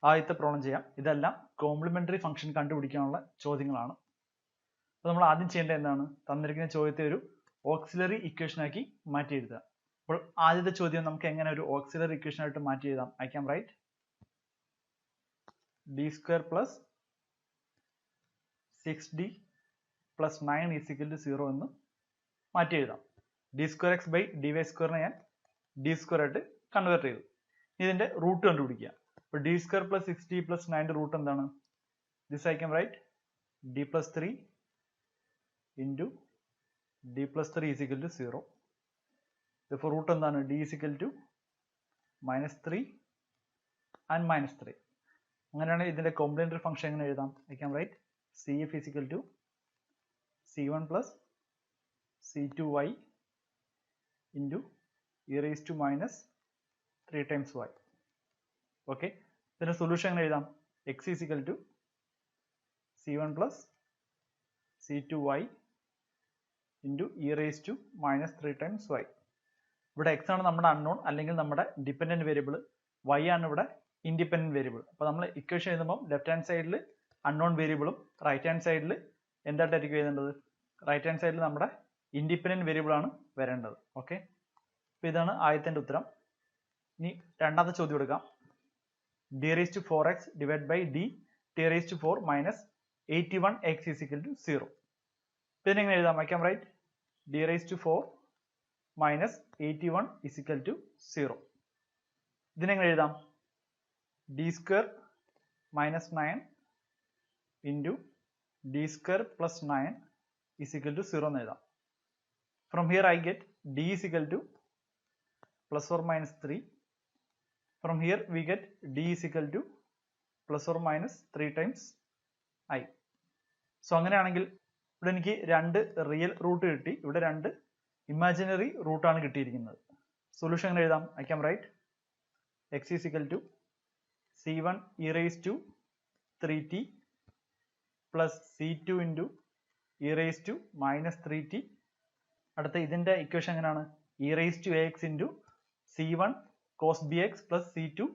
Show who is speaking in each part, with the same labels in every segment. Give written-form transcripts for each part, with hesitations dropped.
Speaker 1: ആദ്യത്തെ പ്രോബ്ലം ചെയ്യാം. ഇതെല്ലാം കോംപ്ലിമെന്ററി ഫംഗ്ഷൻ കണ്ടുപിടിക്കാനുള്ള ചോദ്യങ്ങളാണ്. അപ്പോൾ നമ്മൾ ആദ്യം ചെയ്യേണ്ടത് എന്താണ്? തന്നിരിക്കുന്ന ചോദ്യത്തെ ഒരു ഓക്സിലറി ഇക്വേഷൻ ആക്കി മാറ്റി എഴുതുക. അപ്പോൾ ആദ്യത്തെ ചോദ്യം നമുക്ക് എങ്ങനെ ഒരു ഓക്സിലറി ഇക്വേഷൻ ആയിട്ട് മാറ്റി എഴുതാം? I can write d square plus 6d plus 9 is equal to 0 എന്ന് മാറ്റി എഴുതാം. d square x by dy square ഞാൻ d square ആയിട്ട് കൺവേർട്ട് ചെയ്തു. ഇതിന്റെ റൂട്ട് കണ്ടുപിടിക്കുക. അപ്പോൾ d square plus 6d plus 9 root എന്താണ്? This I can write d plus 3 into d plus 3 is equal to 0. Therefore root എന്താണ്? d is equal to minus 3 and minus 3. അങ്ങനെയാണെങ്കിൽ ഇതിന്റെ complementary function എങ്ങനെ എഴുതാം? I can write cf is equal to c1 plus c2y into e raised to minus 3 times y. Okay. ഇതിന്റെ solution എങ്ങനെ എഴുതാം? x is equal to c1 plus c2y into e raised to minus 3 times y. ഇവിടെ x ആണ് നമ്മുടെ unknown അല്ലെങ്കിൽ നമ്മുടെ dependent variable, y ആണ് ഇവിടെ ഇൻഡിപെൻഡന്റ് വേരിയബിൾ. അപ്പോൾ നമ്മൾ ഇക്വേഷൻ എഴുതുമ്പോൾ ലെഫ്റ്റ് ഹാൻഡ് സൈഡിൽ അൺനോൺ വേരിയബിളും റൈറ്റ് ഹാൻഡ് സൈഡിൽ എന്തായിട്ടായിരിക്കും എഴുതേണ്ടത്? റൈറ്റ് ഹാൻഡ് സൈഡിൽ നമ്മുടെ ഇൻഡിപെൻഡന്റ് വേരിയബിൾ ആണ് വരേണ്ടത്. ഓക്കെ. അപ്പോൾ ഇതാണ് ആദ്യത്തെ ഉത്തരം. ഇനി രണ്ടാമത്തെ ചോദ്യം എടുക്കാം. d raised to 4x divided by d t raised to 4 minus 81x is equal to 0. ഇതിനെ എങ്ങനെ എഴുതാം? I can write d raised to 4 minus 81 is equal to 0. ഇതിനെ എങ്ങനെ എഴുതാം? d square minus 9 into d square plus 9 is equal to 0 എന്ന് എഴുതാം. From here I get d is equal to plus or minus 3. From here we get d is equal to plus or minus 3 times I. So അങ്ങനെയാണെങ്കിൽ ഇവിടെ എനിക്ക് രണ്ട് real root കിട്ടി, ഇവിടെ രണ്ട് imaginary റൂട്ടാണ് കിട്ടിയിരിക്കുന്നത്. സൊല്യൂഷൻ എങ്ങനെ എഴുതാം? I can write x is equal to c1 e raised to 3t plus c2 into e raised to minus 3t. അടുത്ത ഇതിന്റെ ഇക്വേഷൻ എങ്ങനെയാണ്? e raised to ax into c1 cos bx plus c2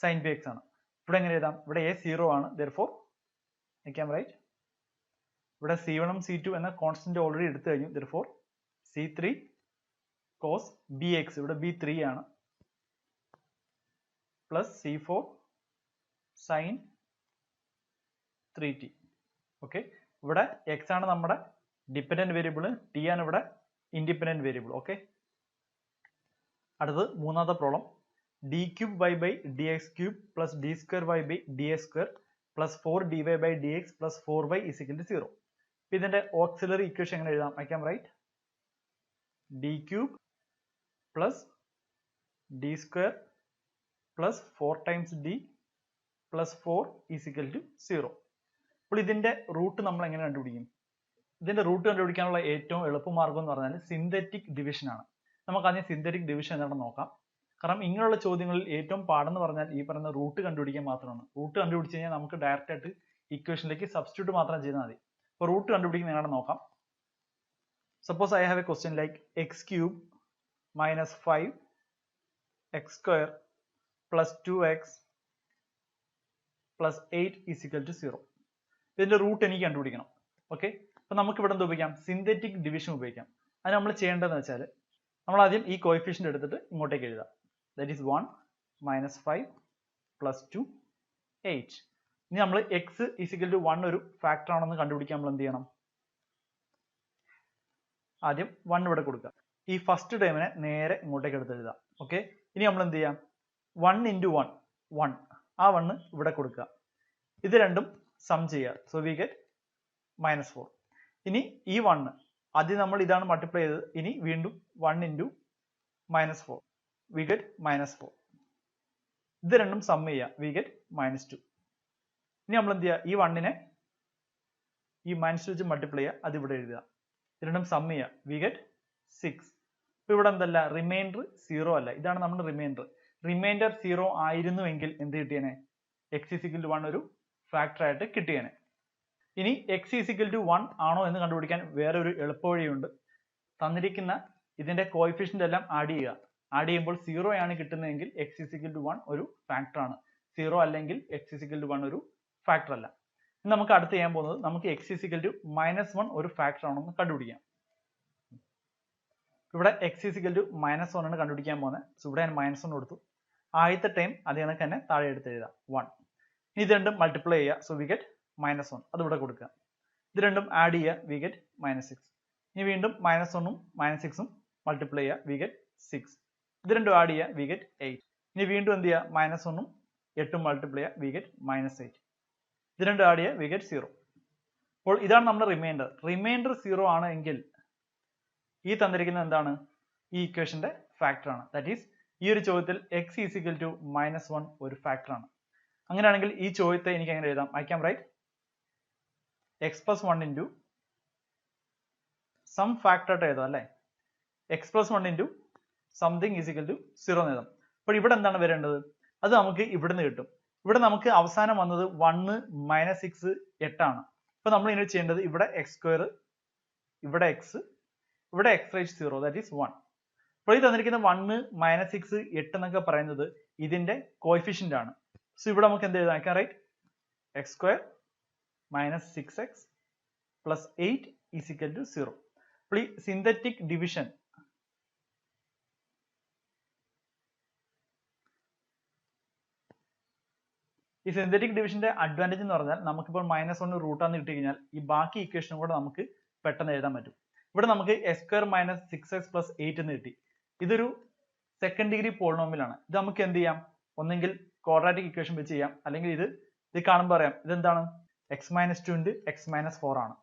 Speaker 1: sin bx ആണ്. ഇവിടെ എങ്ങനെ എഴുതാം? ഇവിടെ a 0 ആണ്. Therefore I can write ഇവിടെ c1 ഉം c2 എന്ന കോൺസ്റ്റന്റ് ഓൾറെഡി എടുത്തു കഴിഞ്ഞു. Therefore c3 cos bx ഇവിടെ b 3 ആണ് plus c4 sin 3t. Okay. ഇവിടെ x ആണ് നമ്മുടെ ഡിപെൻഡന്റ് വേരിയബിൾ, t ആണ് ഇവിടെ ഇൻഡിപെൻഡന്റ് വേരിയബിൾ. ഓക്കെ. അടുത്തത് മൂന്നാമത്തെ problem. d cube y by dx cube plus d square y by dx square plus 4 dy by dx plus 4y is equal to 0. ഇതിന്റെ auxiliary equation എങ്ങനെ എഴുതാം? I can write d cube plus d square plus 4 times d plus 4 is equal to 0. അപ്പോൾ ഇതിന്റെ root നമ്മൾ എങ്ങനെ കണ്ടുപിടിക്കും? ഇതിന്റെ root കണ്ടുപിടിക്കാനുള്ള ഏറ്റവും എളുപ്പമാർഗം എന്ന് പറഞ്ഞാൽ സിന്തറ്റിക് ഡിവിഷൻ ആണ്. നമുക്ക് ആദ്യം സിന്തറ്റിക് ഡിവിഷൻ എന്താണെന്ന് നോക്കാം. കാരണം ഇങ്ങനെയുള്ള ചോദ്യങ്ങളിൽ ഏറ്റവും പാടെന്ന് പറഞ്ഞാൽ ഈ പറയുന്ന റൂട്ട് കണ്ടുപിടിക്കാൻ മാത്രമാണ്. റൂട്ട് കണ്ടുപിടിച്ച് കഴിഞ്ഞാൽ നമുക്ക് ഡയറക്റ്റ് ആയിട്ട് ഇക്വേഷനിലേക്ക് സബ്സ്റ്റിറ്റ്യൂട്ട് മാത്രം ചെയ്താൽ മതി. അപ്പോൾ റൂട്ട് കണ്ടുപിടിക്കുന്ന എങ്ങനെയാണെന്ന് നോക്കാം. Suppose I have a question like x cube minus 5 x square plus 2x plus 8 is equal to 0. ഇതിന്റെ റൂട്ട് എനിക്ക് കണ്ടുപിടിക്കണം. ഓക്കെ. അപ്പൊ നമുക്ക് ഇവിടെ എന്ത് ഉപയോഗിക്കാം? സിന്തറ്റിക് ഡിവിഷൻ ഉപയോഗിക്കാം. അത് നമ്മൾ ചെയ്യേണ്ടതെന്ന് വെച്ചാൽ നമ്മൾ ആദ്യം ഈ കോഎഫിഷ്യന്റ് എടുത്തിട്ട് ഇങ്ങോട്ടേക്ക് എഴുതാം. That is 1 minus 5 plus 2 8. ഇനി നമ്മൾ എക്സ് ഈസ് ഇക്വൽ ടു 1 ഒരു ഫാക്ടർ ആണെന്ന് കണ്ടുപിടിക്കാൻ നമ്മൾ എന്ത് ചെയ്യണം? ആദ്യം 1 ഇവിടെ കൊടുക്കുക. ഈ ഫസ്റ്റ് ടേമിനെ നേരെ ഇങ്ങോട്ടേക്ക് എടുത്ത് എഴുതാം. ഓക്കെ. ഇനി നമ്മൾ എന്ത് ചെയ്യാം? 1 into 1 1, ആ 1 ഇവിടെ കൊടുക്കുക. ഇത് രണ്ടും സം ചെയ്യുക. So we get minus 4. ഇനി ഈ 1 ആദ്യം നമ്മൾ ഇതാണ് മൾട്ടിപ്ലൈ ചെയ്തത്. ഇനി വീണ്ടും 1 into minus 4 we get minus 4. ഇത് രണ്ടും സം ചെയ്യുക. We get minus 2. ഇനി നമ്മൾ എന്ത് ചെയ്യുക? ഈ 1നെ ഈ മൈനസ് 2 വെച്ച് മൾട്ടിപ്ലൈ ചെയ്യുക. അത് ഇവിടെ എഴുതുക. ഇത് രണ്ടും സം ചെയ്യുക. We get 6. ഇപ്പൊ ഇവിടെ എന്തല്ല? റിമൈൻഡർ 0 അല്ല. ഇതാണ് നമ്മുടെ റിമൈൻഡർ. റിമൈൻഡർ 0 ആയിരുന്നുവെങ്കിൽ എന്ത് കിട്ടിയേനെ? x is equal to 1 ഒരു ഫാക്ടർ ആയിട്ട് കിട്ടിയേനെ. ഇനി x is equal to 1 ആണോ എന്ന് കണ്ടുപിടിക്കാൻ വേറെ ഒരു എളുപ്പവഴിയുണ്ട്. തന്നിരിക്കുന്ന ഇതിന്റെ കോഎഫിഷ്യന്റ് എല്ലാം ആഡ് ചെയ്യുക. ആഡ് ചെയ്യുമ്പോൾ 0 ആണ് കിട്ടുന്നതെങ്കിൽ x is equal to 1 ഒരു ഫാക്ടർ ആണ്. 0 അല്ലെങ്കിൽ x is equal to 1 ഒരു ഫാക്ടർ അല്ല. ഇനി നമുക്ക് അടുത്ത് ചെയ്യാൻ പോകുന്നത് നമുക്ക് x is equal to -1 ഒരു ഫാക്ടർ ആണെന്ന് കണ്ടുപിടിക്കാം. ഇവിടെ x is equal to -1 ആണ് കണ്ടുപിടിക്കാൻ പോകുന്നത്. സോ ഇവിടെ ഞാൻ -1 കൊടുത്തു. ആദ്യത്തെ ടൈം അതേ കണക്ക് തന്നെ താഴെ എടുത്ത് എഴുതാം 1. ഇനി ഇത് രണ്ടും മൾട്ടിപ്ലൈ ചെയ്യുക. So we get -1. അത് ഇവിടെ കൊടുക്കുക. ഇത് രണ്ടും ആഡ് ചെയ്യുക. We get -6. ഇനി വീണ്ടും -1ഉം -6ഉം മൾട്ടിപ്ലൈ ചെയ്യുക. We get 6. ഇത് രണ്ടും ആഡ് ചെയ്യുക. We get 8. ഇനി വീണ്ടും എന്ത് ചെയ്യുക? -1ഉം 8ഉം മൾട്ടിപ്ലൈ ചെയ്യുക. We get -8. ഇത് രണ്ടും ആഡ് ചെയ്യുക. We get 0. അപ്പോൾ ഇതാണ് നമ്മുടെ റിമൈൻഡർ. റിമൈൻഡർ 0 ആണ് എങ്കിൽ ഈ തന്നിരിക്കുന്നത് എന്താണ്? ഈ ഇക്വേഷന്റെ ഫാക്ടർ ആണ്. ദാറ്റ് ഈസ് ഈ ഒരു ചോദ്യത്തിൽ x is equal to -1 ഒരു ഫാക്ടർ ആണ്. അങ്ങനെയാണെങ്കിൽ ഈ ചോദ്യത്തെ എനിക്ക് എങ്ങനെ എഴുതാം? I can write x plus 1 into some factor ആയിട്ട് എഴുതാം അല്ലേ? x plus 1 into something is equal to 0 എന്ന് എഴുതാം. അപ്പോൾ ഇവിടെ എന്താണ് വരേണ്ടത്? അത് നമുക്ക് ഇവിടുന്ന് കിട്ടും. ഇവിടെ നമുക്ക് അവസാനം വന്നത് 1 -6 8 ആണ്. അപ്പോൾ നമ്മൾ ഇനി ചെയ്യേണ്ടത് ഇവിടെ x², ഇവിടെ x, ഇവിടെ x raised to 0 that is 1. അപ്പോൾ ഈ തന്നിരിക്കുന്ന 1 -6 8 എന്നൊക്കെ പറയുന്നത് ഇതിന്റെ കോഎഫിഷ്യന്റ് ആണ്. സോ ഇവിടെ നമുക്ക് എന്ത് എഴുതാം? I can write x² minus 6x plus 8 is equal to 0. അപ്പോൾ ഈ സിന്തറ്റിക് ഡിവിഷൻ ഡിവിഷന്റെ അഡ്വാൻറ്റേജ് എന്ന് പറഞ്ഞാൽ നമുക്കിപ്പോൾ -1 റൂട്ട് ആണെന്ന് കിട്ടി കഴിഞ്ഞാൽ ഈ ബാക്കി ഇക്വേഷനും കൂടെ നമുക്ക് പെട്ടെന്ന് എഴുതാൻ പറ്റും. ഇവിടെ നമുക്ക് x² minus 6x plus 8 എന്ന് കിട്ടി. ഇതൊരു സെക്കൻഡ് ഡിഗ്രി പോളിനോമിയൽ ആണ്. ഇത് നമുക്ക് എന്ത് ചെയ്യാം? ഒന്നെങ്കിൽ ക്വാഡ്രാറ്റിക് ഇക്വേഷൻ വെച്ച് ചെയ്യാം, അല്ലെങ്കിൽ ഇത് കാണുമ്പോൾ അറിയാം ഇതെന്താണ്? x minus 2 into x minus 4 ആണ്.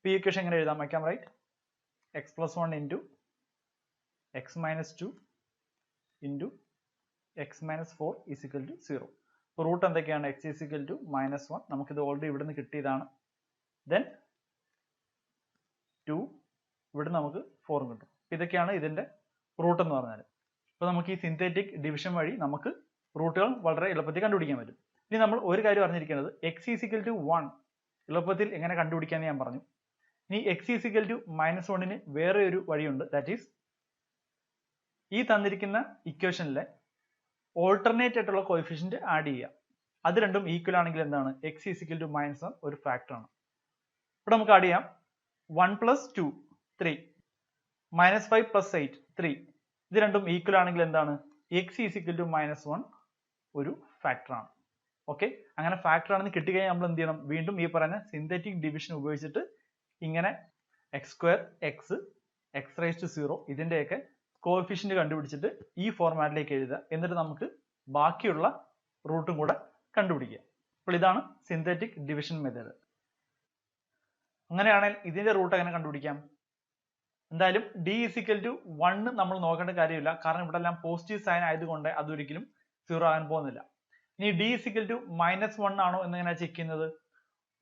Speaker 1: ഈ ഇക്വേഷൻ എങ്ങനെ എഴുതാം? I can write x plus 1 into x minus 2 into x minus 4 is equal to 0. അപ്പോൾ റൂട്ട് എന്തൊക്കെയാണ്? x is equal to -1. നമുക്കിത് ഓൾറെഡി ഇവിടെ നിന്ന് കിട്ടിയതാണ്. ദെൻ 2 ഇവിടെ നമുക്ക് 4 കിട്ടും. ഇതൊക്കെയാണ് ഇതിന്റെ റൂട്ട് എന്ന് പറഞ്ഞാൽ. അപ്പോൾ നമുക്ക് ഈ സിന്തറ്റിക് ഡിവിഷൻ വഴി നമുക്ക് റൂട്ടുകൾ വളരെ എളുപ്പത്തിൽ കണ്ടുപിടിക്കാൻ പറ്റും. ഇനി നമ്മൾ ഒരു കാര്യം അറിഞ്ഞിരിക്കുന്നത് x is equal to 1 എളുപ്പത്തിൽ എങ്ങനെ കണ്ടുപിടിക്കാമെന്ന് ഞാൻ പറഞ്ഞു. ഇനി x is equal to -1ന് വേറെ ഒരു വഴിയുണ്ട്. ദാറ്റ് ഈസ് ഈ തന്നിരിക്കുന്ന ഇക്വേഷനിലെ ഓൾട്ടർനേറ്റ് ആയിട്ടുള്ള കോഎഫിഷ്യന്റ് ആഡ് ചെയ്യുക. അത് രണ്ടും ഈക്വൽ ആണെങ്കിൽ എന്താണ്? x is equal to -1 ഒരു ഫാക്ടർ ആണ്. ഇവിടെ നമുക്ക് ആഡ് ചെയ്യാം. 1 plus 2 3 -5 plus 8 3. ഇത് രണ്ടും ഈക്വൽ ആണെങ്കിൽ എന്താണ്? x is equal to -1 ഒരു ഫാക്ടർ ആണ്. ഓക്കെ, അങ്ങനെ ഫാക്ടർ ആണെന്ന് കിട്ടിക്കഴിഞ്ഞാൽ നമ്മൾ എന്ത് ചെയ്യണം? വീണ്ടും ഈ പറയുന്ന സിന്തറ്റിക് ഡിവിഷൻ ഉപയോഗിച്ചിട്ട് ഇങ്ങനെ x² x raised to 0 ഇതിന്റെയൊക്കെ കോഎഫിഷ്യന്റ് കണ്ടുപിടിച്ചിട്ട് ഈ ഫോർമാറ്റിലേക്ക് എഴുതുക. എന്നിട്ട് നമുക്ക് ബാക്കിയുള്ള റൂട്ടും കൂടെ കണ്ടുപിടിക്കുക. അപ്പോൾ ഇതാണ് സിന്തറ്റിക് ഡിവിഷൻ മെത്തേഡ്. അങ്ങനെയാണെങ്കിൽ ഇതിന്റെ റൂട്ട് എങ്ങനെ കണ്ടുപിടിക്കാം? എന്തായാലും d is equal to 1 നമ്മൾ നോക്കേണ്ട കാര്യമില്ല, കാരണം ഇവിടെ എല്ലാം പോസിറ്റീവ് സൈൻ ആയതുകൊണ്ട് അതൊരിക്കലും 0 ആകാൻ പോകുന്നില്ല. ഇനി d is equal to -1 ആണോ എന്ന് എങ്ങനെ ചെക്ക് ചെയ്യുന്നത്?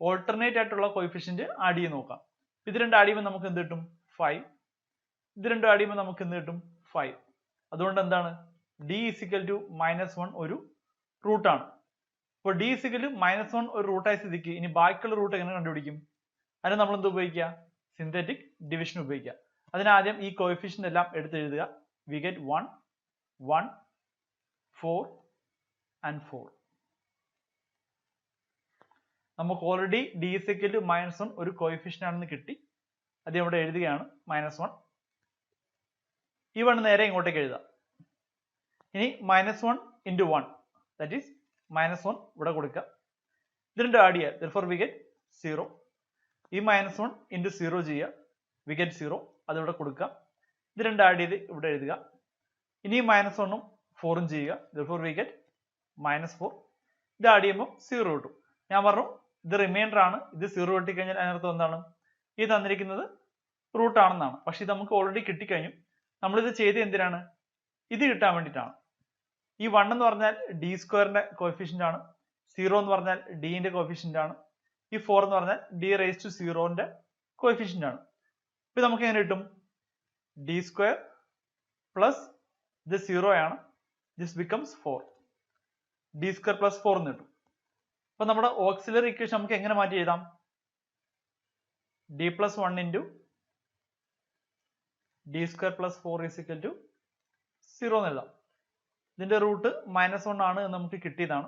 Speaker 1: ഓൾട്ടർനേറ്റ് ആയിട്ടുള്ള കോഎഫിഷ്യന്റ് ആഡ് ചെയ്ത് നോക്കാം. ഇത് രണ്ടും ആഡ് ചെയ്യുമ്പോൾ നമുക്ക് എന്ത് കിട്ടും? 5. ഇത് രണ്ടും ആഡ് ചെയ്യുമ്പോൾ നമുക്ക് എന്ത് കിട്ടും? 5. അതുകൊണ്ട് എന്താണ്? d is equal to -1 ഒരു റൂട്ടാണ്. അപ്പോൾ d is equal to -1 ഒരു റൂട്ടായ സ്ഥിതിക്ക് ഇനി ബാക്കിയുള്ള റൂട്ട് എങ്ങനെ കണ്ടുപിടിക്കും? അതിന് നമ്മൾ എന്ത് ഉപയോഗിക്കുക? സിന്തറ്റിക് ഡിവിഷൻ ഉപയോഗിക്കുക. അതിനാദ്യം ഈ കോഎഫിഷ്യന്റ് എല്ലാം എടുത്ത് എഴുതുക. We get 1 1 4 and 4. നമുക്ക് already d is equal to -1 ഒരു കോഎഫിഷ്യന്റ് ആണെന്ന് കിട്ടി. അത് ഇവിടെ എഴുതുകയാണ് -1. ഈ 1 നേരെ ഇങ്ങോട്ടേക്ക് എഴുതാം. ഇനി -1 into 1 that is -1 ഇവിടെ കൊടുക്കുക. ഇത് രണ്ടും ആഡ് ചെയ്യുക. therefore we get 0. ഈ -1 into 0 ചെയ്യുക. we get 0. അത് ഇവിടെ കൊടുക്കുക. ഇത് രണ്ടും ആഡ് ചെയ്ത് ഇവിടെ എഴുതുക. ഇനി -1ഉം 4ഉം ചെയ്യുക. therefore we get -4. ഇത് ആഡ് ചെയ്യുമ്പോൾ 0 കിട്ടും. ഞാൻ പറഞ്ഞു ഇത് റിമൈൻഡർ ആണ്. ഇത് 0 കിട്ടിക്കഴിഞ്ഞാൽ അതിനർത്ഥം എന്താണ്? ഈ തന്നിരിക്കുന്നത് റൂട്ട് ആണെന്നാണ്. പക്ഷെ ഇത് നമുക്ക് ഓൾറെഡി കിട്ടിക്കഴിഞ്ഞു. നമ്മളിത് ചെയ്ത് എന്തിനാണ്? ഇത് കിട്ടാൻ വേണ്ടിയിട്ടാണ്. ഈ 1 എന്ന് പറഞ്ഞാൽ d² കോഎഫിഷ്യന്റ് ആണ്. 0 എന്ന് പറഞ്ഞാൽ d ന്റെ കോഎഫിഷ്യന്റ് ആണ്. ഈ 4 എന്ന് പറഞ്ഞാൽ d raised to 0 കോഎഫിഷ്യന്റ് ആണ്. ഇപ്പൊ നമുക്ക് എങ്ങനെ കിട്ടും? d² പ്ലസ് ഇത് 0 ആണ്. this becomes 4. d² plus 4 എന്ന് കിട്ടും. അപ്പൊ നമ്മുടെ ഓക്സിലറി ഇക്വേഷൻ നമുക്ക് എങ്ങനെ മാറ്റി എഴുതാം? d plus 1 into d² plus 4 is equal to 0 എന്ന് എഴുതാം. ഇതിന്റെ റൂട്ട് -1 ആണ് എന്ന് നമുക്ക് കിട്ടിയതാണ്.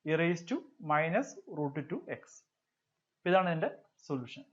Speaker 1: e raised to minus root 2x. ഇതാണ് ഇതിന്റെ സൊല്യൂഷൻ.